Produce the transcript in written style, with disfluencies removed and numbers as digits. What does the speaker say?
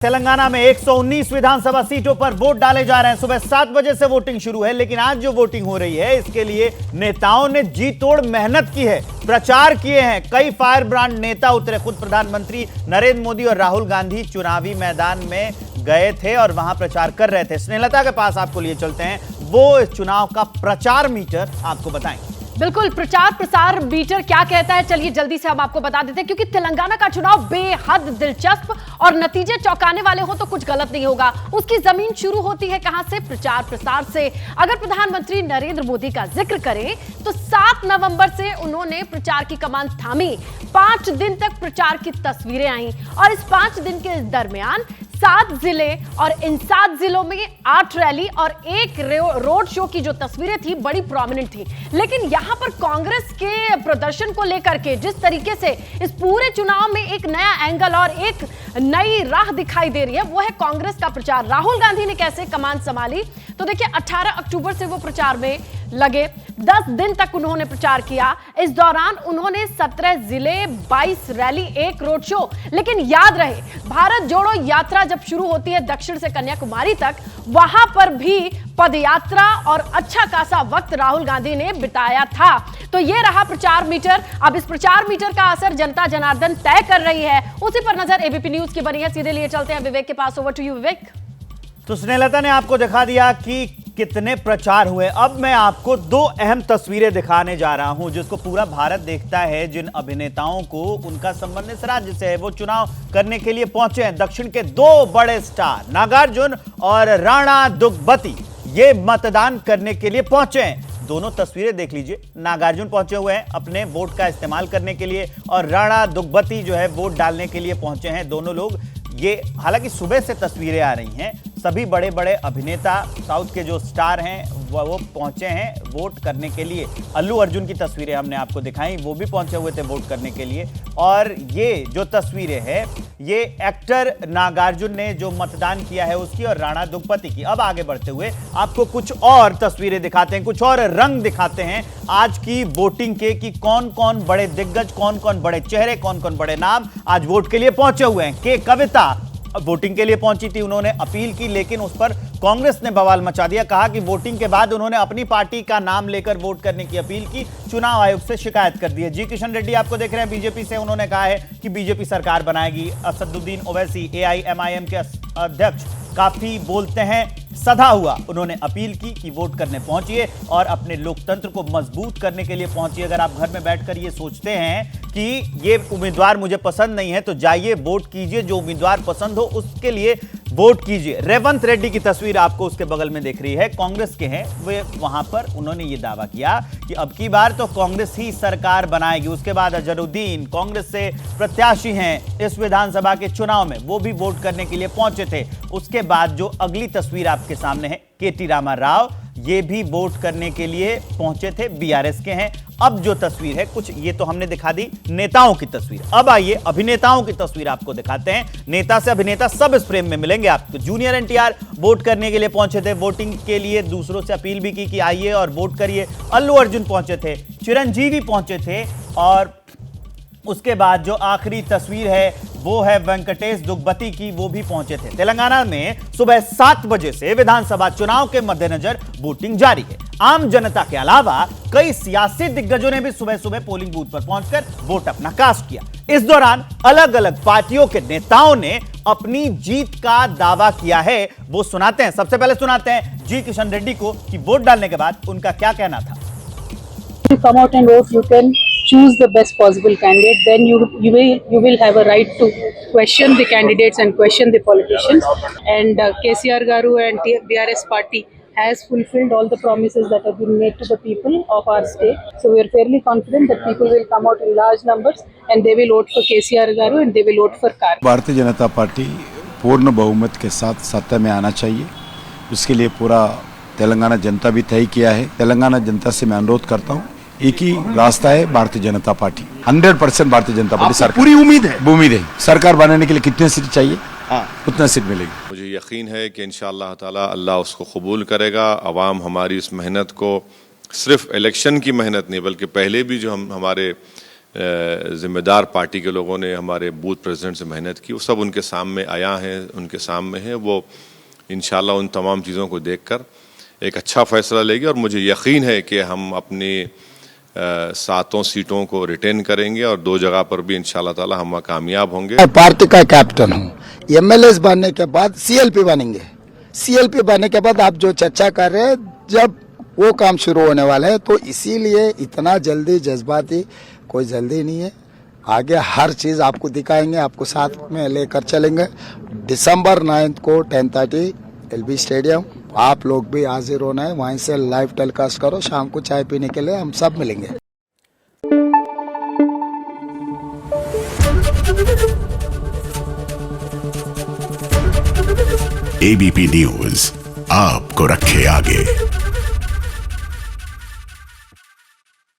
तेलंगाना में 119 विधानसभा सीटों पर वोट डाले जा रहे हैं। सुबह 7 बजे से वोटिंग शुरू है, लेकिन आज जो वोटिंग हो रही है इसके लिए नेताओं ने जी तोड़ मेहनत की है, प्रचार किए हैं। कई फायर ब्रांड नेता उतरे। खुद प्रधानमंत्री नरेंद्र मोदी और राहुल गांधी चुनावी मैदान में गए थे और वहां प्रचार कर रहे थे। स्नेहलता के पास आपको लिए चलते हैं, वो इस चुनाव का प्रचार मीटर आपको बताएंगे। बिल्कुल, प्रचार प्रसार मीटर क्या कहता है, चलिए जल्दी से हम आपको बता देते हैं, क्योंकि तेलंगाना का चुनाव बेहद दिलचस्प और नतीजे चौंकाने वाले हो तो कुछ गलत नहीं होगा। उसकी जमीन शुरू होती है कहां से? प्रचार प्रसार से। अगर प्रधानमंत्री नरेंद्र मोदी का जिक्र करें तो 7 नवंबर से उन्होंने प्रचार की कमान थामी। 5 दिन तक प्रचार की तस्वीरें आई और इस 5 दिन के दरमियान 7 जिले और इन 7 जिलों में 8 रैली और 1 रोड शो की जो तस्वीरें थी बड़ी प्रोमिनेंट थी। लेकिन यहां पर कांग्रेस के प्रदर्शन को लेकर के जिस तरीके से इस पूरे चुनाव में एक नया एंगल और एक नई राह दिखाई दे रही है, वो है कांग्रेस का प्रचार। राहुल गांधी ने कैसे कमान संभाली, तो देखिए 18 अक्टूबर से वो प्रचार में लगे। 10 दिन तक उन्होंने प्रचार किया। इस दौरान उन्होंने 17 जिले, 22 रैली, 1 रोड शो। लेकिन याद रहे, भारत जोड़ो यात्रा जब शुरू होती है दक्षिण से कन्याकुमारी तक, वहां पर भी पदयात्रा और अच्छा खासा वक्त राहुल गांधी ने बिताया था। तो ये रहा प्रचार मीटर। अब इस प्रचार मीटर का असर जनता जनार्दन तय कर रही है, उसी पर नजर एबीपी न्यूज की बनी है। सीधे लिए चलते हैं विवेक के पास। ओवर टू यू विवेक। तो स्नेहलता ने आपको दिखा दिया कि कितने प्रचार हुए। अब मैं आपको 2 अहम तस्वीरें दिखाने जा रहा हूं जिसको पूरा भारत देखता है। जिन अभिनेताओं को उनका संबंध इस राज्य से है, वो चुनाव करने के लिए पहुंचे हैं। दक्षिण के 2 बड़े स्टार नागार्जुन और राणा दुग्गबती ये मतदान करने के लिए पहुंचे हैं। दोनों तस्वीरें देख लीजिए। नागार्जुन पहुंचे हुए हैं अपने वोट का इस्तेमाल करने के लिए और राणा दुग्गबती जो है वोट डालने के लिए पहुंचे हैं। दोनों लोग ये, हालांकि सुबह से तस्वीरें आ रही हैं, सभी बड़े बड़े अभिनेता साउथ के जो स्टार हैं वो पहुंचे हैं वोट करने के लिए। अल्लू अर्जुन की तस्वीरें हमने आपको दिखाई, वो भी पहुंचे हुए थे वोट करने के लिए। और ये जो तस्वीरें हैं ये एक्टर नागार्जुन ने जो मतदान किया है उसकी और राणा दुग्गबती की। अब आगे बढ़ते हुए आपको कुछ और तस्वीरें दिखाते हैं, कुछ और रंग दिखाते हैं आज की वोटिंग के, कि कौन कौन बड़े दिग्गज, कौन कौन बड़े चेहरे, कौन कौन बड़े नाम आज वोट के लिए पहुंचे हुए हैं। के कविता वोटिंग के लिए पहुंची थी, उन्होंने अपील की, लेकिन उस पर कांग्रेस ने बवाल मचा दिया। कहा कि वोटिंग के बाद उन्होंने अपनी पार्टी का नाम लेकर वोट करने की अपील की, चुनाव आयोग से शिकायत कर दी है। जी किशन रेड्डी आपको देख रहे हैं बीजेपी से, उन्होंने कहा है कि बीजेपी सरकार बनाएगी। असदुद्दीन ओवैसी एआईएमआईएम के अध्यक्ष काफी बोलते हैं, सधा हुआ उन्होंने अपील की कि वोट करने पहुंचिए और अपने लोकतंत्र को मजबूत करने के लिए पहुंचिए। अगर आप घर में बैठकर ये सोचते हैं कि ये उम्मीदवार मुझे पसंद नहीं है तो जाइए वोट कीजिए, जो उम्मीदवार पसंद हो उसके लिए वोट कीजिए। रेवंत रेड्डी की तस्वीर आपको उसके बगल में दिख रही है, कांग्रेस के हैं वे। वहां पर उन्होंने ये दावा किया कि अब की बार तो कांग्रेस ही सरकार बनाएगी। उसके बाद अजहरुद्दीन कांग्रेस से प्रत्याशी हैं इस विधानसभा के चुनाव में, वो भी वोट करने के लिए पहुंचे थे। उसके बाद जो अगली तस्वीर आपके सामने है, केटी रामा राव, ये भी वोट करने के लिए पहुंचे थे, बीआरएस के हैं। अब जो तस्वीर है, कुछ ये तो हमने दिखा दी नेताओं की तस्वीर, अब आइए अभिनेताओं की तस्वीर आपको दिखाते हैं। नेता से अभिनेता सब इस फ्रेम में मिलेंगे आपको। जूनियर एनटीआर वोट करने के लिए पहुंचे थे, वोटिंग के लिए दूसरों से अपील भी की कि आइए और वोट करिए। अल्लू अर्जुन पहुंचे थे, चिरंजीवी पहुंचे थे और उसके बाद जो आखिरी तस्वीर है वो है वेंकटेश दुग्गबती की, वो भी पहुंचे थे। तेलंगाना में सुबह 7 बजे से विधानसभा चुनाव के मद्देनजर वोटिंग जारी है। आम जनता के अलावा कई सियासी दिग्गजों ने भी सुबह सुबह पोलिंग बूथ पर पहुंचकर वोट अपना कास्ट किया। इस दौरान अलग अलग पार्टियों के नेताओं ने अपनी जीत का दावा किया है, वो सुनाते हैं। सबसे पहले सुनाते हैं जी किशन रेड्डी को कि वोट डालने के बाद उनका क्या कहना था। Come out and vote, you can choose the best possible candidate. Then you will have a right to question the candidates and question the politicians. And KCR Garu and BRS party has fulfilled all the promises that have been made to the people of our state. So we are fairly confident that people will come out in large numbers and they will vote for KCR Garu and they will vote for Kar. Bharatiya Janata party पूर्ण बहुमत के साथ सत्ता में आना चाहिए, उसके लिए पूरा तेलंगाना जनता भी तय किया है। तेलंगाना जनता से मैं अनुरोध करता हूँ, एक ही रास्ता है, भारतीय जनता पार्टी। 100% भारतीय जनता पार्टी सरकार, पूरी उम्मीद है सरकार बनाने के लिए कितने सीट चाहिए, उतना सीट मिलेगी। मुझे यकीन है कि इंशाअल्लाह ताला अल्लाह उसको कबूल करेगा। अवाम हमारी इस मेहनत को, सिर्फ इलेक्शन की मेहनत नहीं बल्कि पहले भी जो हमारे जिम्मेदार पार्टी के लोगों ने, हमारे बूथ प्रेसिडेंट से मेहनत की, वो सब उनके सामने आया है, उनके सामने है। वो इंशाल्लाह उन तमाम चीज़ों को देखकर एक अच्छा फैसला लेगी और मुझे यकीन है कि हम अपनी 7 सीटों को रिटेन करेंगे और 2 जगह पर भी इंशाल्लाह ताला हम कामयाब होंगे। मैं पार्टी का कैप्टन हूँ। एमएलए बनने के बाद सीएलपी बनेंगे। सीएलपी बनने के बाद आप जो चर्चा कर रहे हैं, जब वो काम शुरू होने वाला है, तो इसीलिए इतना जल्दी जज्बाती कोई जल्दी नहीं है। आगे हर चीज़ आपको दिखाएंगे, आपको साथ में लेकर चलेंगे। दिसंबर 9 को 10:30 एलबी स्टेडियम, आप लोग भी हाजिर होना है। वहीं से लाइव टेलीकास्ट करो, शाम को चाय पीने के लिए हम सब मिलेंगे। एबीपी न्यूज आपको रखे आगे।